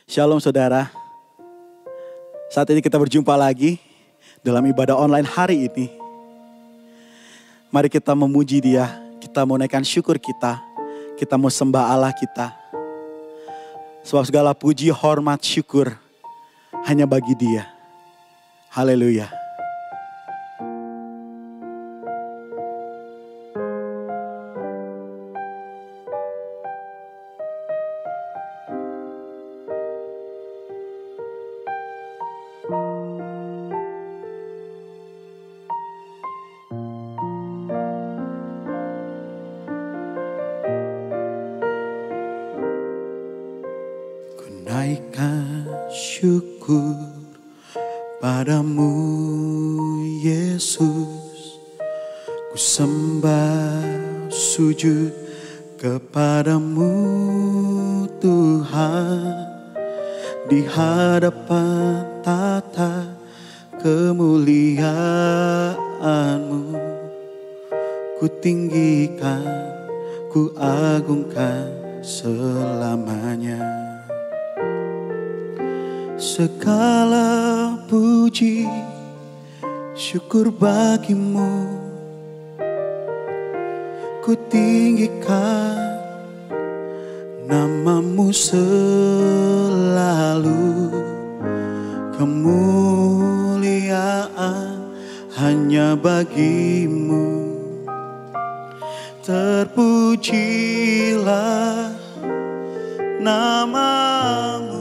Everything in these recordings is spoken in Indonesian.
Shalom saudara. Saat ini kita berjumpa lagi dalam ibadah online hari ini. Mari kita memuji Dia, kita mau naikkan syukur kita mau sembah Allah kita. Sebab segala puji, hormat, syukur hanya bagi Dia. Haleluya. Naikkan syukur padamu Yesus, ku sembah sujud kepadamu Tuhan, di hadapan tata kemuliaan-Mu, ku tinggikan, ku agungkan selamanya. Segala puji, syukur bagimu, ku tinggikan nama-Mu selalu. Kemuliaan hanya bagi-Mu, terpujilah nama-Mu.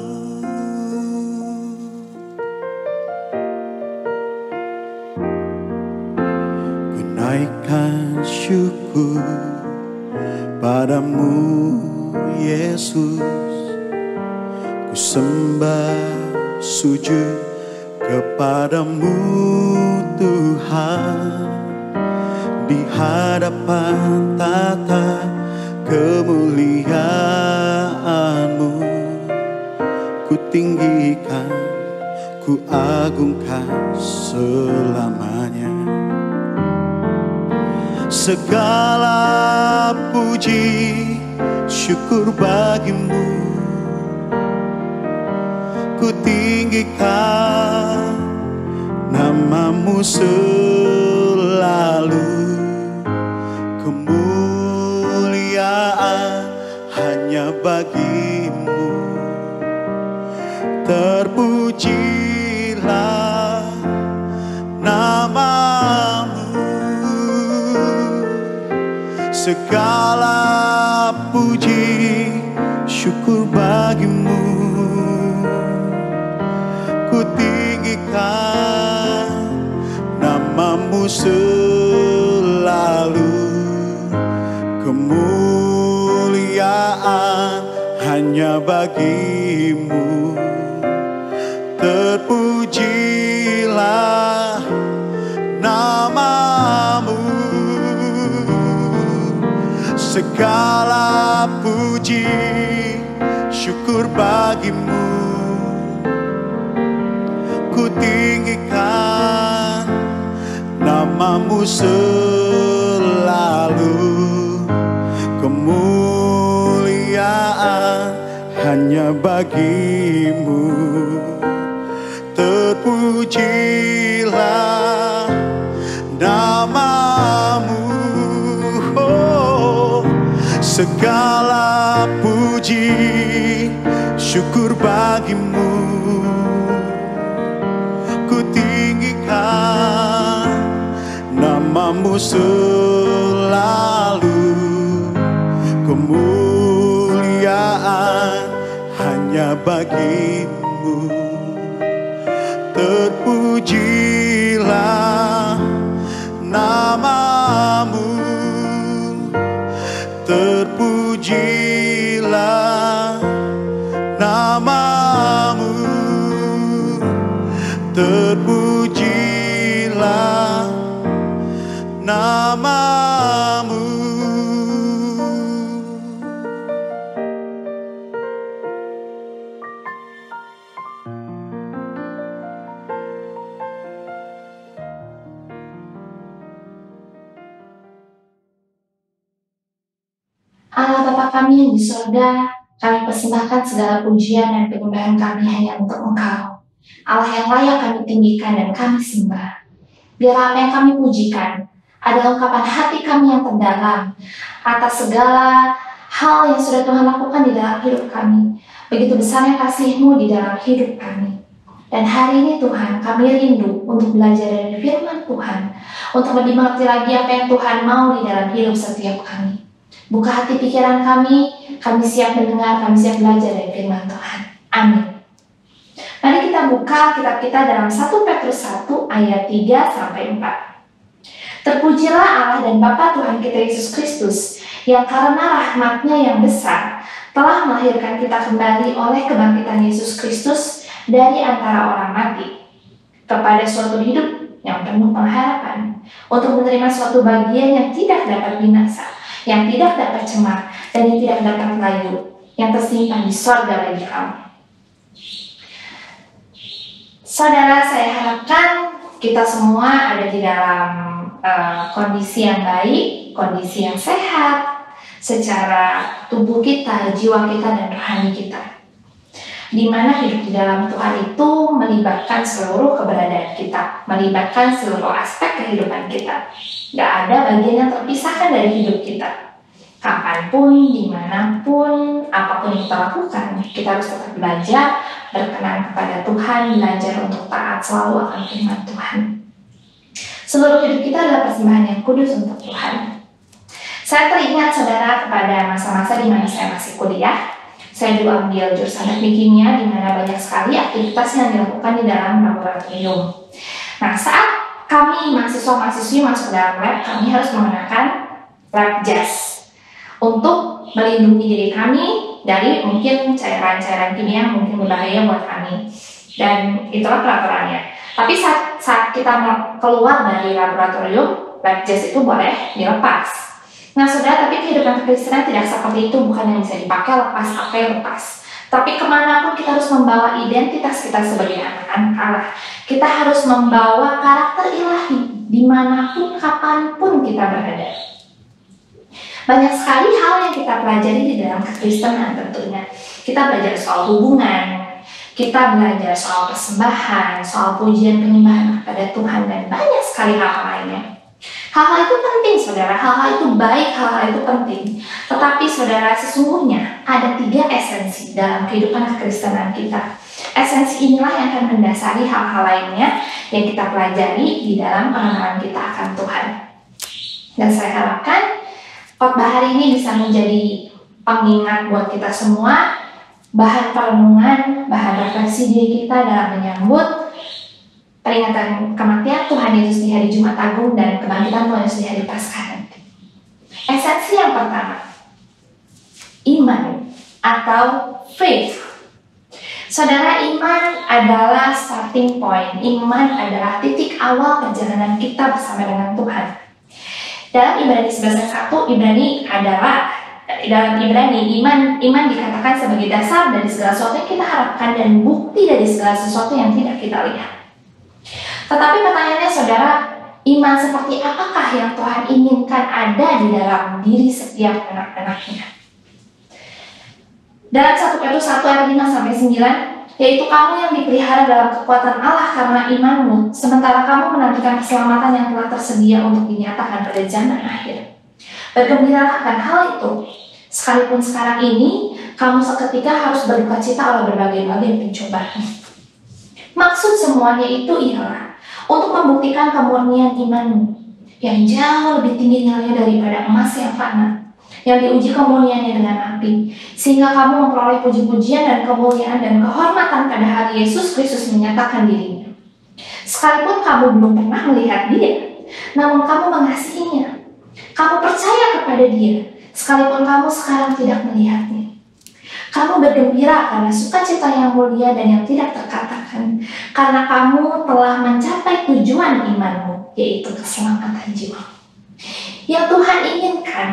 Naikkan syukur padamu Yesus, ku sembah sujud kepadamu Tuhan, di hadapan tata kemuliaan-Mu, ku tinggikan, ku agungkan selamanya. Segala puji, syukur bagi-Mu, ku tinggikan nama-Mu selalu. Kemuliaan hanya bagi-Mu, terpujilah nama-Mu. Segala puji, syukur bagi-Mu, ku tinggikan nama-Mu selalu. Kemuliaan hanya bagi-Mu, terpujilah nama-Mu. Segala puji, syukur bagi-Mu, ku tinggikan nama-Mu selalu. Kemuliaan hanya bagi-Mu, terpujilah nama-Mu. Segala puji, syukur bagi-Mu, ku tinggikan nama-Mu selalu. Kemuliaan hanya bagi-Mu, terpujilah nama-Mu. Terpujilah nama-Mu, terpujilah nama-Mu. Allah Bapa kami yang di sorga, Kami persembahkan segala pujian dan penyembahan kami hanya untuk Engkau, Allah yang layak kami tinggikan dan kami sembah. Biar apa yang kami pujikan adalah ungkapan hati kami yang terdalam atas segala hal yang sudah Tuhan lakukan di dalam hidup kami. Begitu besarnya kasih-Mu di dalam hidup kami. Dan hari ini Tuhan, kami rindu untuk belajar dari firman Tuhan, untuk lebih mengerti lagi apa yang Tuhan mau di dalam hidup setiap kami. Buka hati pikiran kami siap mendengar, kami siap belajar dari firman Tuhan. Amin. Mari kita buka kitab kita dalam 1 Petrus 1 ayat 3-4. Terpujilah Allah dan Bapa Tuhan kita Yesus Kristus, yang karena rahmat-Nya yang besar telah melahirkan kita kembali oleh kebangkitan Yesus Kristus dari antara orang mati kepada suatu hidup yang penuh pengharapan, untuk menerima suatu bagian yang tidak dapat binasa, yang tidak dapat cemar, dan yang tidak dapat layu, yang tersimpan di sorga bagi kamu. Saudara, saya harapkan kita semua ada di dalam kondisi yang baik, kondisi yang sehat, secara tubuh kita, jiwa kita, dan rohani kita. Di mana hidup di dalam Tuhan itu melibatkan seluruh keberadaan kita, melibatkan seluruh aspek kehidupan kita. Gak ada bagian yang terpisahkan dari hidup kita. Kapanpun, dimanapun, apapun yang kita lakukan, kita harus tetap belajar, berkenan kepada Tuhan, belajar untuk taat selalu akan firman Tuhan. Seluruh hidup kita adalah persembahan yang kudus untuk Tuhan. Saya teringat saudara kepada masa-masa di mana saya masih kuliah. Saya dulu ambil jurusan teknik kimia, di mana banyak sekali aktivitas yang dilakukan di dalam laboratorium. Nah, saat kami mahasiswa-mahasiswi masuk dalam lab, kami harus menggunakan lab jas untuk melindungi diri kami dari mungkin cairan-cairan kimia yang mungkin berbahaya buat kami. Dan itulah peraturannya. Tapi saat kita keluar dari laboratorium, lab jas itu boleh dilepas. Nah saudara, tapi kehidupan kekristenan tidak seperti itu, bukan yang bisa dipakai lepas. Tapi kemanapun kita harus membawa identitas kita sebagai anak-anak Allah. Kita harus membawa karakter ilahi, dimanapun, kapanpun kita berada. Banyak sekali hal yang kita pelajari di dalam kekristenan tentunya. Kita belajar soal hubungan, kita belajar soal persembahan, soal pujian penyembahan kepada Tuhan, dan banyak sekali hal lainnya. Hal-hal itu penting saudara, hal-hal itu baik, hal-hal itu penting. Tetapi saudara, sesungguhnya ada 3 esensi dalam kehidupan kekristenan kita. Esensi inilah yang akan mendasari hal-hal lainnya yang kita pelajari di dalam pengenalan kita akan Tuhan. Dan saya harapkan khotbah hari ini bisa menjadi pengingat buat kita semua, bahan perenungan, bahan refleksi diri kita dalam menyambut peringatan kematian Tuhan Yesus di hari Jumat Agung dan kebangkitan Tuhan Yesus di hari Paskah nanti. Esensi yang pertama, iman atau faith. Saudara, iman adalah starting point. Iman adalah titik awal perjalanan kita bersama dengan Tuhan. Dalam Ibrani 11:1, dalam Ibrani, iman dikatakan sebagai dasar dari segala sesuatu yang kita harapkan dan bukti dari segala sesuatu yang tidak kita lihat. Tetapi pertanyaannya saudara, iman seperti apakah yang Tuhan inginkan ada di dalam diri setiap anak-anaknya? Dalam 1 Petrus 1 ayat 5-9, yaitu kamu yang dipelihara dalam kekuatan Allah karena imanmu, sementara kamu menantikan keselamatan yang telah tersedia untuk dinyatakan pada zaman akhir. Bergembiralah akan hal itu, sekalipun sekarang ini kamu seketika harus berduka cita oleh berbagai-bagai pencobaan. Maksud semuanya itu ialah untuk membuktikan kemurnian imanmu yang jauh lebih tinggi nilainya daripada emas yang fana, yang diuji kemurniannya dengan api, sehingga kamu memperoleh puji-pujian dan kemuliaan dan kehormatan pada hari Yesus Kristus menyatakan dirinya. Sekalipun kamu belum pernah melihat Dia, namun kamu mengasihinya. Kamu percaya kepada Dia, sekalipun kamu sekarang tidak melihatnya. Kamu bergembira karena sukacita yang mulia dan yang tidak terkatakan, karena kamu telah mencapai tujuan imanmu, yaitu keselamatan jiwa. Yang Tuhan inginkan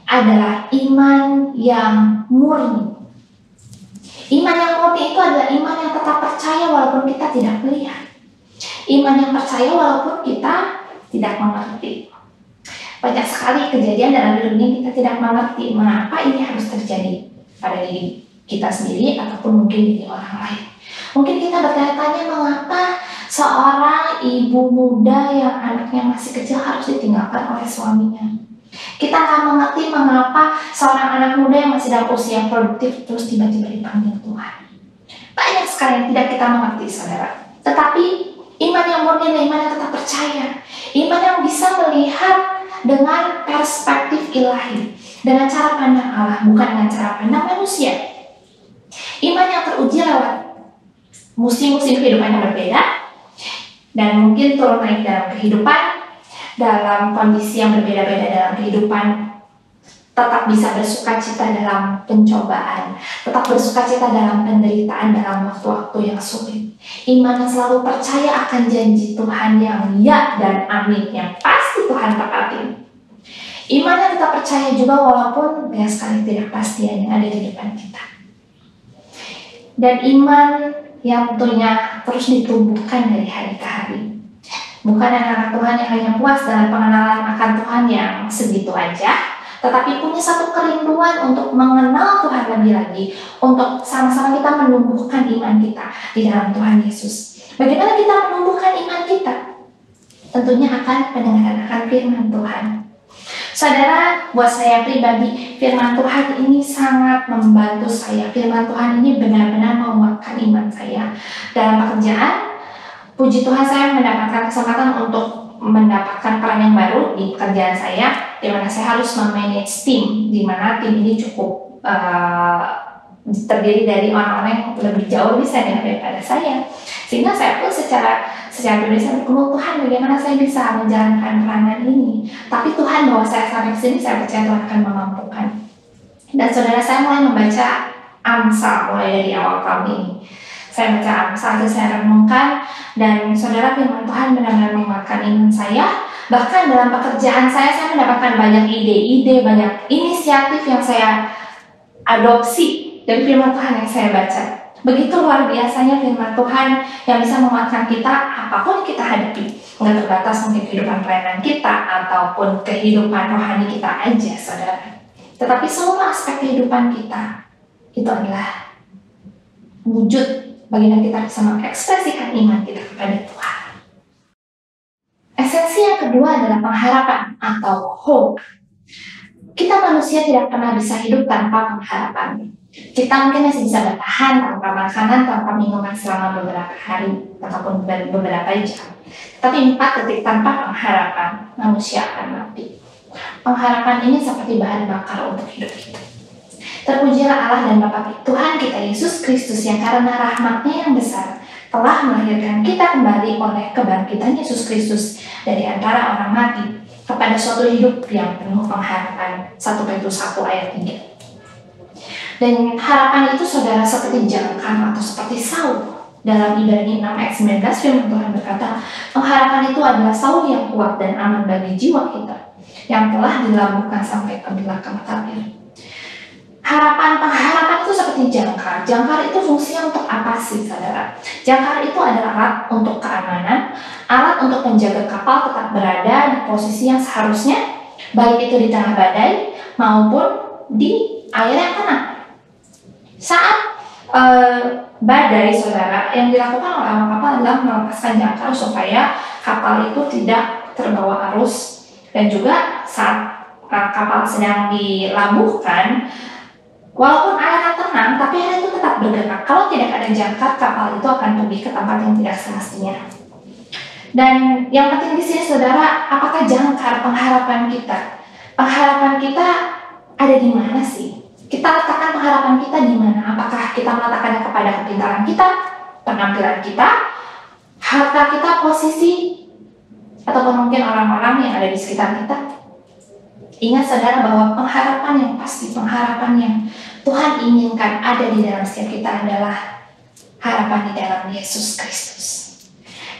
adalah iman yang murni. Iman yang murni itu adalah iman yang tetap percaya walaupun kita tidak melihat. Iman yang percaya walaupun kita tidak mengerti. Banyak sekali kejadian dalam hidup ini kita tidak mengerti mengapa ini harus terjadi pada diri kita sendiri ataupun mungkin diri orang lain. Mungkin kita bertanya-tanya mengapa seorang ibu muda yang anaknya masih kecil harus ditinggalkan oleh suaminya. Kita nggak mengerti mengapa seorang anak muda yang masih dalam usia produktif terus tiba-tiba dipanggil Tuhan. Banyak sekali yang tidak kita mengerti, saudara. Tetapi iman yang murni adalah iman yang tetap percaya. Iman yang bisa melihat dengan perspektif ilahi, dengan cara pandang Allah, bukan dengan cara pandang manusia. Iman yang teruji lewat musim-musim kehidupan yang berbeda, dan mungkin turun naik dalam kehidupan, dalam kondisi yang berbeda-beda dalam kehidupan, tetap bisa bersukacita dalam pencobaan, tetap bersukacita dalam penderitaan dalam waktu-waktu yang sulit. Iman yang selalu percaya akan janji Tuhan yang ya dan amin, yang pasti Tuhan tepatin. Iman yang tetap percaya juga walaupun banyak sekali ketidakpastian yang ada di depan kita. Dan iman yang tentunya terus ditumbuhkan dari hari ke hari. Bukan anak-anak Tuhan yang hanya puas dengan pengenalan akan Tuhan yang segitu aja, tetapi punya satu kerinduan untuk mengenal Tuhan lebih lagi, untuk sama-sama kita menumbuhkan iman kita di dalam Tuhan Yesus. Bagaimana kita menumbuhkan iman kita? Tentunya akan pendengaran akan firman Tuhan. Saudara, buat saya pribadi, firman Tuhan ini sangat membantu saya. Firman Tuhan ini benar-benar menguatkan iman saya. Dalam pekerjaan, puji Tuhan saya mendapatkan kesempatan untuk mendapatkan peran yang baru di pekerjaan saya, di mana saya harus memanage tim, di mana tim ini cukup terdiri dari orang-orang yang lebih jauh lebih senior daripada saya. Sehingga saya pun secara pribadi saya bergumul, Tuhan bagaimana saya bisa menjalankan peranan ini. Tapi Tuhan bawa saya sampai sini, saya percaya Tuhan akan memampukan. Dan saudara, saya mulai membaca Amsal mulai dari awal tahun ini. Saya baca Amsal, saya renungkan, dan saudara, firman Tuhan benar-benar menguatkan iman saya. Bahkan dalam pekerjaan saya mendapatkan banyak ide-ide, banyak inisiatif yang saya adopsi dari firman Tuhan yang saya baca. Begitu luar biasanya firman Tuhan yang bisa menguatkan kita apapun kita hadapi. Nggak terbatas mungkin kehidupan pelayanan kita ataupun kehidupan rohani kita aja, saudara. Tetapi semua aspek kehidupan kita itu adalah wujud bagaimana kita bisa mengekspresikan iman kita kepada Tuhan. Esensi yang kedua adalah pengharapan atau hope. Kita manusia tidak pernah bisa hidup tanpa pengharapan. Kita mungkin masih bisa bertahan tanpa makanan, tanpa minuman selama beberapa hari ataupun beberapa jam. Tapi 4 detik tanpa pengharapan, manusia akan mati. Pengharapan ini seperti bahan bakar untuk hidup kita. Terpujilah Allah dan Bapa Tuhan kita Yesus Kristus yang karena rahmat-Nya yang besar telah melahirkan kita kembali oleh kebangkitan Yesus Kristus dari antara orang mati kepada suatu hidup yang penuh pengharapan. 1 Petrus 1 ayat 3. Dan harapan itu saudara seperti jangkar atau seperti saung. Dalam Ibrani 6 ayat 19 firman Tuhan berkata, pengharapan itu adalah saung yang kuat dan aman bagi jiwa kita yang telah dilabuhkan sampai ke belakang tabir. Pengharapan itu seperti jangkar. Jangkar itu fungsinya untuk apa sih, saudara? Jangkar itu adalah alat untuk keamanan, alat untuk menjaga kapal tetap berada di posisi yang seharusnya, baik itu di tengah badai maupun di air yang tenang. Saat badai, saudara, yang dilakukan oleh awak kapal adalah melepaskan jangkar supaya kapal itu tidak terbawa arus, dan juga saat kapal sedang dilabuhkan, walaupun airnya tenang, tapi air itu tetap bergerak. Kalau tidak ada jangkar, kapal itu akan pergi ke tempat yang tidak semestinya. Dan yang penting di sini, saudara, apakah jangkar pengharapan kita? Pengharapan kita ada di mana sih? Kita letakkan pengharapan kita di mana? Apakah kita meletakkannya kepada kepintaran kita, penampilan kita, harta kita, posisi, ataupun mungkin orang-orang yang ada di sekitar kita? Ingat, saudara, bahwa pengharapan yang pasti, pengharapan yang Tuhan inginkan ada di dalam setiap kita adalah harapan di dalam Yesus Kristus,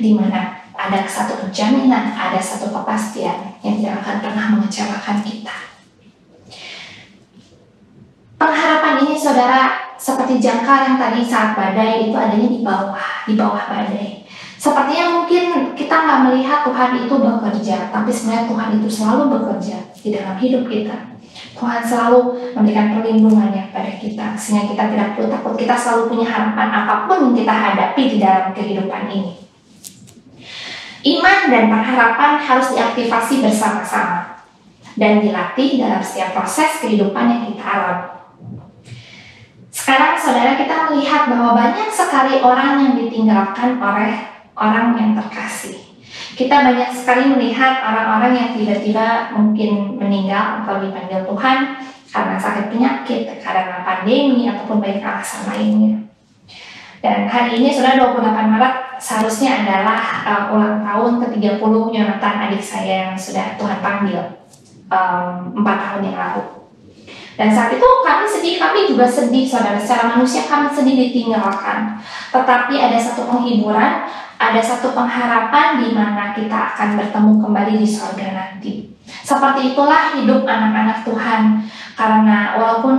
di mana ada satu jaminan, ada satu kepastian yang tidak akan pernah mengecewakan kita. Pengharapan ini, saudara, seperti jangkar yang tadi saat badai itu adanya di bawah badai. Sepertinya mungkin kita nggak melihat Tuhan itu bekerja, tapi sebenarnya Tuhan itu selalu bekerja di dalam hidup kita. Tuhan selalu memberikan perlindungannya pada kita, sehingga kita tidak perlu takut. Kita selalu punya harapan apapun yang kita hadapi di dalam kehidupan ini. Iman dan pengharapan harus diaktifasi bersama-sama dan dilatih dalam setiap proses kehidupan yang kita alami. Sekarang saudara, kita melihat bahwa banyak sekali orang yang ditinggalkan oleh orang yang terkasih. Kita banyak sekali melihat orang-orang yang tiba-tiba mungkin meninggal atau dipanggil Tuhan karena sakit penyakit, karena pandemi, ataupun banyak alasan lainnya. Dan hari ini sudah 28 Maret seharusnya adalah ulang tahun ke-30 Yonatan, adik saya yang sudah Tuhan panggil 4 tahun yang lalu. Dan saat itu kami sedih, kami juga sedih saudara. Secara manusia kami sedih ditinggalkan. Tetapi ada satu penghiburan, ada satu pengharapan di mana kita akan bertemu kembali di sorga nanti. Seperti itulah hidup anak-anak Tuhan. Karena walaupun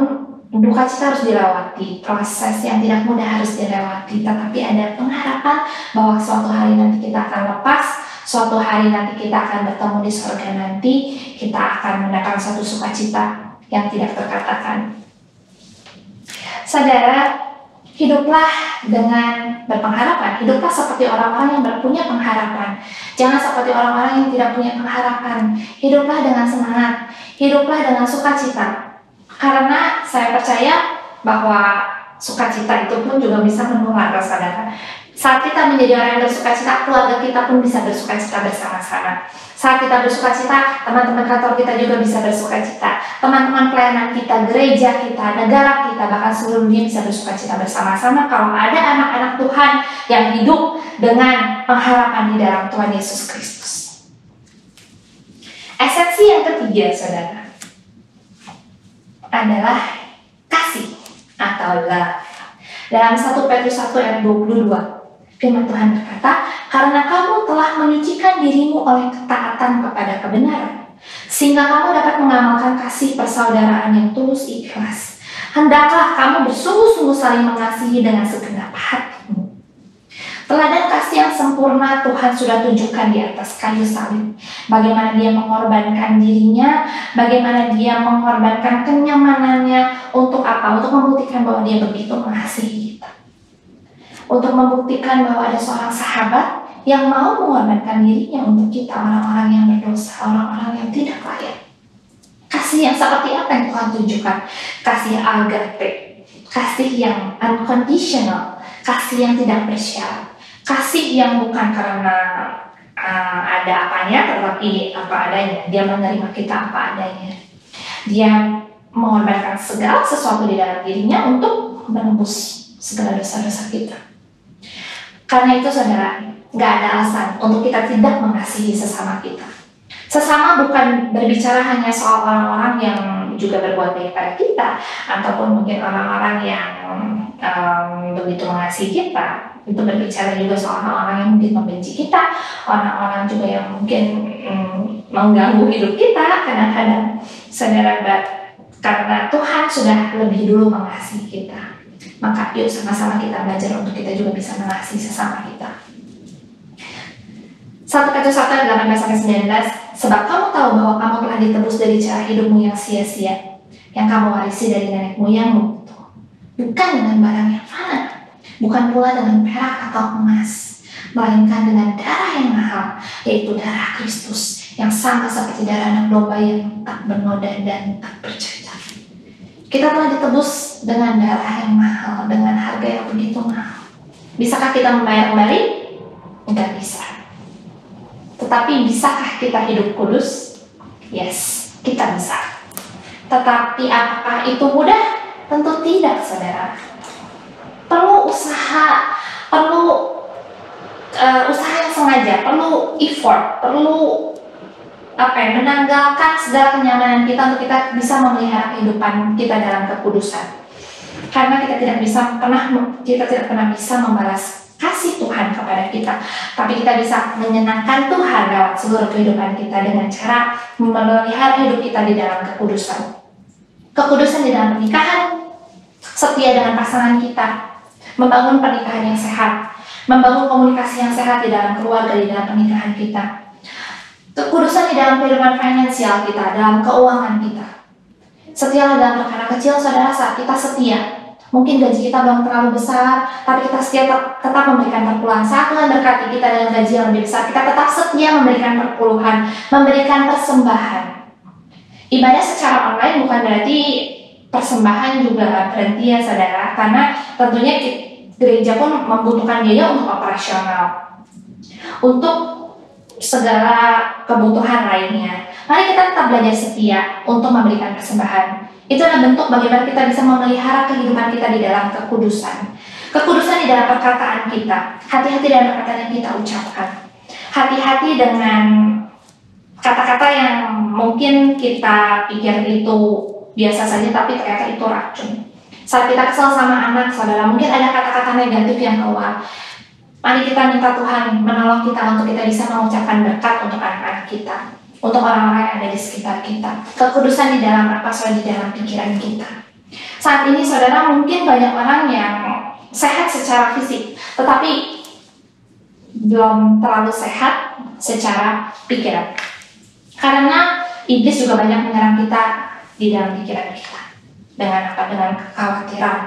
duka cita harus dilewati, proses yang tidak mudah harus dilewati, tetapi ada pengharapan bahwa suatu hari nanti kita akan lepas, suatu hari nanti kita akan bertemu di sorga nanti, kita akan mendapatkan suatu sukacita yang tidak terkatakan. Saudara, hiduplah dengan berpengharapan. Hiduplah seperti orang-orang yang berpunya pengharapan. Jangan seperti orang-orang yang tidak punya pengharapan. Hiduplah dengan semangat. Hiduplah dengan sukacita. Karena saya percaya bahwa sukacita itu pun juga bisa menular, saudara. Saat kita menjadi orang yang bersukacita, keluarga kita pun bisa bersukacita bersama-sama. Saat kita bersukacita, teman-teman kantor kita juga bisa bersukacita. Teman-teman pelayanan kita, gereja kita, negara kita, bahkan seluruh dunia bisa bersukacita bersama-sama kalau ada anak-anak Tuhan yang hidup dengan pengharapan di dalam Tuhan Yesus Kristus. Esensi yang ketiga, saudara, adalah kasih atau love. Dalam 1 Petrus 1 ayat 22, firman Tuhan berkata, karena kamu telah menyucikan dirimu oleh ketaatan kepada kebenaran, sehingga kamu dapat mengamalkan kasih persaudaraan yang tulus ikhlas. Hendaklah kamu bersungguh-sungguh saling mengasihi dengan segenap hatimu. Teladan kasih yang sempurna Tuhan sudah tunjukkan di atas kayu salib. Bagaimana dia mengorbankan dirinya, bagaimana dia mengorbankan kenyamanannya, untuk apa? Untuk membuktikan bahwa dia begitu mengasihi kita. Untuk membuktikan bahwa ada seorang sahabat yang mau mengorbankan dirinya untuk kita, orang-orang yang berdosa, orang-orang yang tidak layak. Kasih yang seperti apa yang Tuhan tunjukkan? Kasih agape, kasih yang unconditional, kasih yang tidak bersyarat, kasih yang bukan karena ada apanya, tetapi apa adanya. Dia menerima kita apa adanya. Dia mengorbankan segala sesuatu di dalam dirinya untuk menembus segala dosa-dosa kita. Karena itu saudara, gak ada alasan untuk kita tidak mengasihi sesama kita. Sesama bukan berbicara hanya soal orang-orang yang juga berbuat baik pada kita, ataupun mungkin orang-orang yang begitu mengasihi kita. Itu berbicara juga soal orang-orang yang mungkin membenci kita, orang-orang juga yang mungkin mengganggu hidup kita kadang-kadang. Saudara, karena Tuhan sudah lebih dulu mengasihi kita, maka yuk sama-sama kita belajar untuk kita juga bisa mengasihi sesama kita. 1 Petrus 1 ayat 18-19, sebab kamu tahu bahwa kamu telah ditebus dari cara hidupmu yang sia-sia, yang kamu warisi dari nenek moyangmu, bukan dengan barang yang fana, bukan pula dengan perak atau emas, melainkan dengan darah yang mahal, yaitu darah Kristus, yang sama seperti darah anak domba yang tak bernoda dan tak bercacat. Kita telah ditebus dengan darah yang mahal, dengan harga yang begitu mahal. Bisakah kita membayar kembali? Enggak bisa. Tetapi bisakah kita hidup kudus? Yes, kita bisa. Tetapi apakah itu mudah? Tentu tidak, saudara. Perlu usaha, perlu usaha yang sengaja, perlu effort, perlu menanggalkan segala kenyamanan kita untuk kita bisa memelihara kehidupan kita dalam kekudusan. Karena kita tidak pernah bisa membalas kasih Tuhan kepada kita, tapi kita bisa menyenangkan Tuhan lewat seluruh kehidupan kita dengan cara memelihara hidup kita di dalam kekudusan. Kekudusan di dalam pernikahan, setia dengan pasangan kita, membangun pernikahan yang sehat, membangun komunikasi yang sehat di dalam keluarga, di dalam pernikahan kita. Kekudusan di dalam kehidupan finansial kita, dalam keuangan kita. Setialah dalam perkara kecil, saudara. Saat kita setia, mungkin gaji kita belum terlalu besar, tapi kita setia tetap memberikan perpuluhan. Saat Tuhan berkati kita dengan gaji yang lebih besar, kita tetap setia memberikan perpuluhan, memberikan persembahan. Ibadah secara online bukan berarti persembahan juga berhenti ya saudara, karena tentunya gereja pun membutuhkan biaya untuk operasional, untuk segala kebutuhan lainnya. Mari kita tetap belajar setia untuk memberikan persembahan. Itu adalah bentuk bagaimana kita bisa memelihara kehidupan kita di dalam kekudusan. Kekudusan di dalam perkataan kita. Hati-hati dalam perkataan yang kita ucapkan. Hati-hati dengan kata-kata yang mungkin kita pikir itu biasa saja, tapi ternyata itu racun. Saat kita kesal sama anak, saudara, mungkin ada kata-kata negatif yang keluar. Mari kita minta Tuhan menolong kita untuk kita bisa mengucapkan berkat untuk anak-anak kita, untuk orang-orang yang ada di sekitar kita. Kekudusan di dalam apa? Soal di dalam pikiran kita. Saat ini saudara, mungkin banyak orang yang sehat secara fisik, tetapi belum terlalu sehat secara pikiran. Karena iblis juga banyak menyerang kita di dalam pikiran kita. Dengan apa? Dengan kekhawatiran,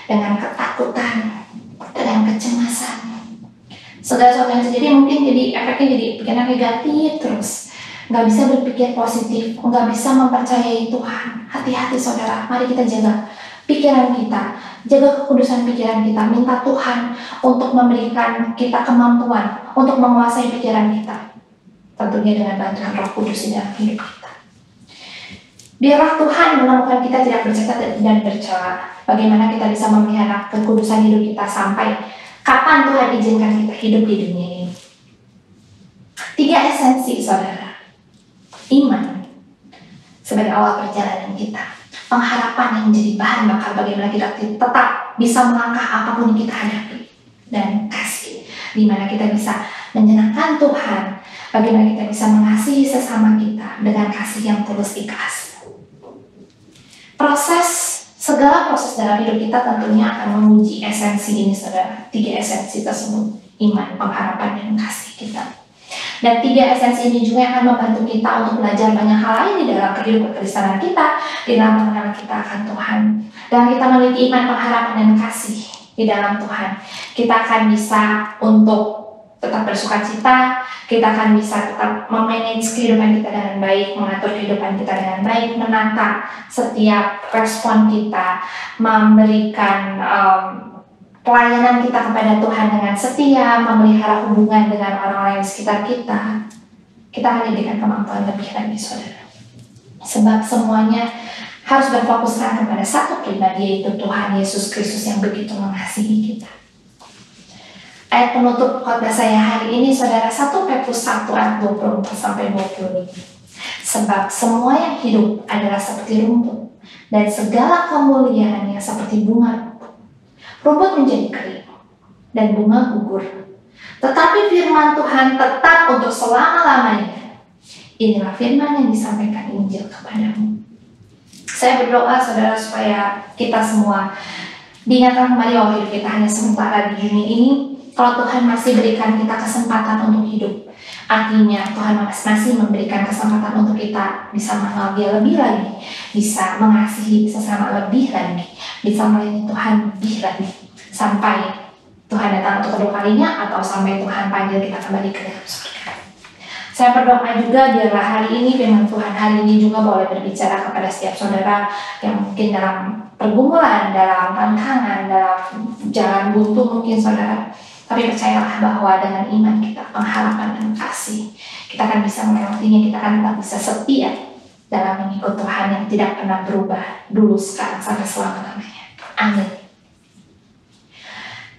dengan ketakutan, dengan kecemasan. Segala sesuatu yang terjadi mungkin jadi efeknya jadi pikiran negatif terus. Nggak bisa berpikir positif, nggak bisa mempercayai Tuhan. Hati-hati saudara, mari kita jaga pikiran kita, jaga kekudusan pikiran kita. Minta Tuhan untuk memberikan kita kemampuan untuk menguasai pikiran kita. Tentunya dengan bantuan Roh Kudus di dalam hidup kita. Biarlah Tuhan menemukan kita tidak bercacat dan bercela. Bagaimana kita bisa memelihara kekudusan hidup kita sampai kapan Tuhan izinkan kita hidup di dunia ini. 3 esensi saudara. Iman sebagai awal perjalanan kita. Pengharapan yang menjadi bahan bakar bagaimana kita tetap bisa melangkah apapun yang kita hadapi. Dan kasih, di mana kita bisa menyenangkan Tuhan. Bagaimana kita bisa mengasihi sesama kita dengan kasih yang tulus ikhlas. Segala proses dalam hidup kita tentunya akan menguji esensi ini saudara. 3 esensi tersebut. Iman, pengharapan, dan kasih kita. Dan 3 esensi ini juga akan membantu kita untuk belajar banyak hal lain di dalam kehidupan kekristenan kita, di dalam pengenalan kita akan Tuhan. Dan kita memiliki iman, pengharapan, dan kasih di dalam Tuhan. Kita akan bisa untuk tetap bersuka cita, kita akan bisa tetap memanage kehidupan kita dengan baik, mengatur kehidupan kita dengan baik, menata setiap respon kita, memberikan pelayanan kita kepada Tuhan dengan setia, memelihara hubungan dengan orang-orang di sekitar kita. Kita akan diberikan kemampuan lebih lagi saudara. Sebab semuanya harus berfokuskan kepada satu pribadi, yaitu Tuhan Yesus Kristus yang begitu mengasihi kita. Ayat penutup khotbah saya hari ini saudara, 1 Petrus 1 ayat 24-25. Sebab semua yang hidup adalah seperti rumput, dan segala kemuliaannya seperti bunga. Rumput menjadi kering, dan bunga gugur. Tetapi firman Tuhan tetap untuk selama-lamanya. Inilah firman yang disampaikan Injil kepadamu. Saya berdoa saudara supaya kita semua diingatkan kembali bahwa hidup kita hanya sementara di dunia ini. Kalau Tuhan masih berikan kita kesempatan untuk hidup, artinya Tuhan masih memberikan kesempatan untuk kita bisa mengenal Dia lebih lagi, bisa mengasihi sesama lebih lagi, bisa melayani Tuhan lebih lagi, sampai Tuhan datang untuk kedua kalinya atau sampai Tuhan panggil kita kembali ke dalam surga. Saya berdoa juga biarlah hari ini firman Tuhan hari ini juga boleh berbicara kepada setiap saudara yang mungkin dalam pergumulan, dalam tantangan, dalam jalan buntu mungkin saudara. Tapi percayalah bahwa dengan iman kita, pengharapan dan kasih, kita akan bisa melewatinya, kita akan tetap bisa setia dalam mengikut Tuhan yang tidak pernah berubah dulu, sekarang, sampai selama-lamanya. Amin.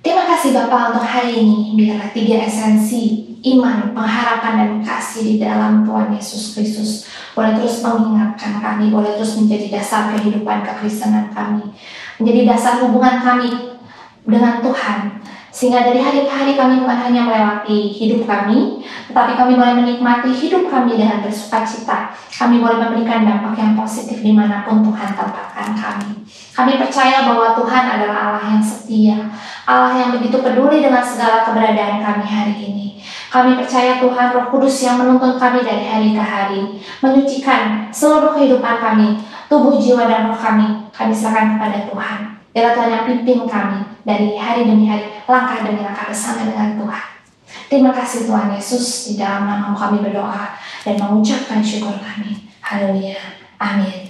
Terima kasih Bapak untuk hari ini. Biarlah 3 esensi iman, pengharapan, dan kasih di dalam Tuhan Yesus Kristus boleh terus mengingatkan kami, boleh terus menjadi dasar kehidupan kekristenan kami, menjadi dasar hubungan kami dengan Tuhan. Sehingga dari hari ke hari kami bukan hanya melewati hidup kami, tetapi kami boleh menikmati hidup kami dengan bersuka cita. Kami boleh memberikan dampak yang positif dimanapun Tuhan tempatkan kami. Kami percaya bahwa Tuhan adalah Allah yang setia, Allah yang begitu peduli dengan segala keberadaan kami hari ini. Kami percaya Tuhan Roh Kudus yang menuntun kami dari hari ke hari, menyucikan seluruh kehidupan kami, tubuh, jiwa, dan roh kami serahkan kepada Tuhan. Biarlah Tuhan yang pimpin kami dari hari demi hari, langkah demi langkah bersama dengan Tuhan. Terima kasih Tuhan Yesus, di dalam nama kami berdoa dan mengucapkan syukur kami. Haleluya. Amin.